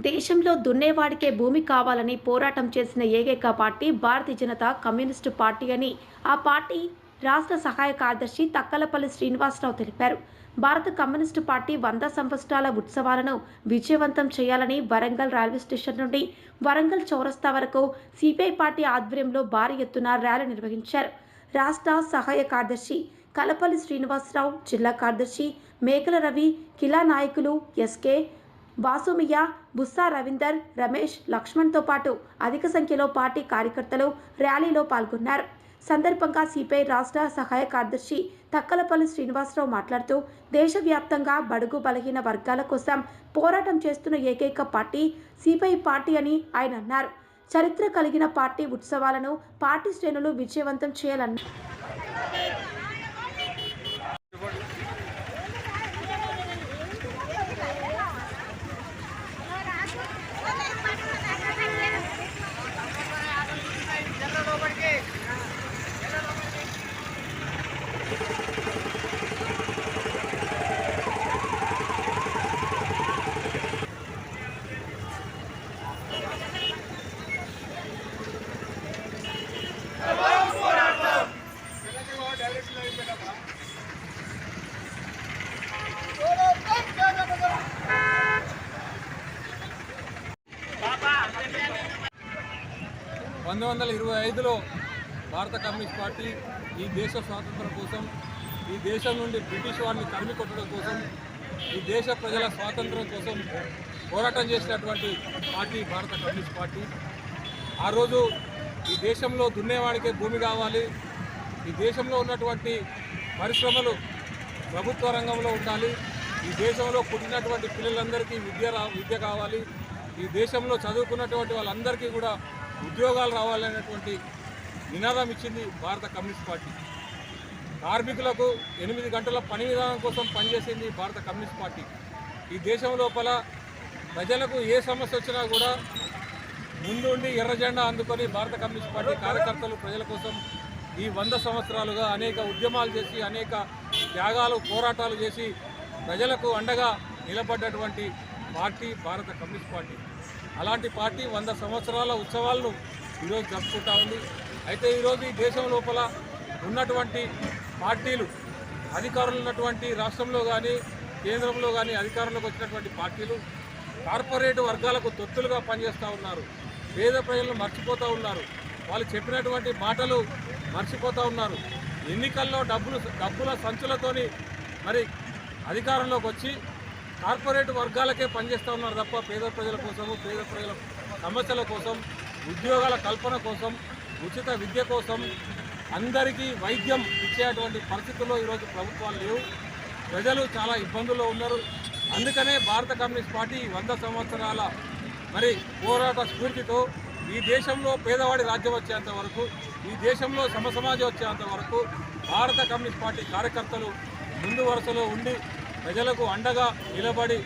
దేశంలో దున్నేవాడికే భూమి కావాలని పోరాటం చేసిన ఏకైక party Bharatiya Janata communist party అని ఆ పార్టీ రాష్ట్ర సహాయ కార్యదర్శి తక్కలపల్లి శ్రీనివాసరావు తెలిపారు. భారత కమ్యూనిస్టు పార్టీ 100 సంవత్సరాల ఉత్సవాలను విజయవంతం చేయాలని వరంగల్ రైల్వే స్టేషన్ నుండి వరంగల్ చౌరస్తా వరకు సిపిఐ పార్టీ ఆధ్వర్యంలో భారీ ఎత్తున ర్యాలీ నిర్వహించారు. రాష్ట్ర సహాయ కార్యదర్శి కలపల్లి శ్రీనివాసరావు, జిల్లా కార్యదర్శి మేకల రవి, కిలా నాయకులు ఎస్కే వాసుమియ్య, బుస్సా రవీందర్, రమేష్, లక్ష్మణ్తో పాటు అధిక సంఖ్యలో పార్టీ కార్యకర్తలు ర్యాలీలో పాల్గొన్నారు. సందర్భంగా సిపిఐ రాష్ట్ర సహాయ కార్యదర్శి తక్కలపల్లి శ్రీనివాసరావు మాట్లాడుతూ, దేశవ్యాప్తంగా బడుగు బలహీన వర్గాల కోసం పోరాటం చేస్తున్న ఏకైక పార్టీ సిపిఐ పార్టీ అని ఆయన అన్నారు. చరిత్ర కలిగిన పార్టీ ఉత్సవాలను పార్టీ శ్రేణులు విజయవంతం చేయాలన్నారు. 1925లో భారత కమ్యూనిస్ట్ పార్టీ ఈ దేశ స్వాతంత్రం కోసం, ఈ దేశం నుండి బ్రిటిష్ వారిని తరిమి కొట్టడం కోసం, ఈ దేశ ప్రజల స్వాతంత్రం కోసం పోరాటం చేసినటువంటి పార్టీ భారత కమ్యూనిస్ట్ పార్టీ. ఆ రోజు ఈ దేశంలో దున్నేవాడికే భూమి కావాలి, ఈ దేశంలో ఉన్నటువంటి పరిశ్రమలు ప్రభుత్వ రంగంలో ఉండాలి, ఈ దేశంలో పుట్టినటువంటి పిల్లలందరికీ విద్య కావాలి, ఈ దేశంలో చదువుకున్నటువంటి వాళ్ళందరికీ కూడా ఉద్యోగాలు రావాలనేటువంటి నినాదం ఇచ్చింది భారత కమ్యూనిస్ట్ పార్టీ. కార్మికులకు 8 గంటల పని విధానం కోసం పనిచేసింది భారత కమ్యూనిస్ట్ పార్టీ. ఈ దేశం లోపల ప్రజలకు ఏ సమస్య వచ్చినా కూడా ముందుండి ఎర్ర జెండా అందుకొని భారత కమ్యూనిస్ట్ పార్టీ కార్యకర్తలు ప్రజల కోసం ఈ 100 సంవత్సరాలుగా అనేక ఉద్యమాలు చేసి, అనేక త్యాగాలు, పోరాటాలు చేసి ప్రజలకు అండగా నిలబడ్డటువంటి పార్టీ భారత కమ్యూనిస్ట్ పార్టీ. అలాంటి పార్టీ 100 సంవత్సరాల ఉత్సవాలను ఈరోజు జరుపుకుంటా ఉంది. అయితే ఈరోజు ఈ దేశం లోపల ఉన్నటువంటి పార్టీలు, అధికారులు ఉన్నటువంటి రాష్ట్రంలో కానీ కేంద్రంలో కానీ అధికారంలోకి వచ్చినటువంటి పార్టీలు కార్పొరేట్ వర్గాలకు తొత్తులుగా పనిచేస్తూ ఉన్నారు. పేద ప్రజలను మర్చిపోతూ ఉన్నారు. వాళ్ళు చెప్పినటువంటి మాటలు మర్చిపోతూ ఉన్నారు. ఎన్నికల్లో డబ్బుల సంచులతోని మరి అధికారంలోకి వచ్చి కార్పొరేట్ వర్గాలకే పనిచేస్తూ ఉన్నారు తప్ప పేద ప్రజల కోసము, పేద ప్రజల సమస్యల కోసం, ఉద్యోగాల కల్పన కోసం, ఉచిత విద్య కోసం, అందరికీ వైద్యం ఇచ్చేటువంటి పరిస్థితుల్లో ఈరోజు ప్రభుత్వాలు లేవు. ప్రజలు చాలా ఇబ్బందుల్లో ఉన్నారు. అందుకనే భారత కమ్యూనిస్ట్ పార్టీ 100 సంవత్సరాల మరి పోరాట స్ఫూర్తితో ఈ దేశంలో పేదవాడి రాజ్యం వచ్చేంత వరకు, ఈ దేశంలో సమసమాజం వచ్చేంత వరకు భారత కమ్యూనిస్ట్ పార్టీ కార్యకర్తలు ముందు వరుసలో ఉండి ప్రజలకు అండగా నిలబడి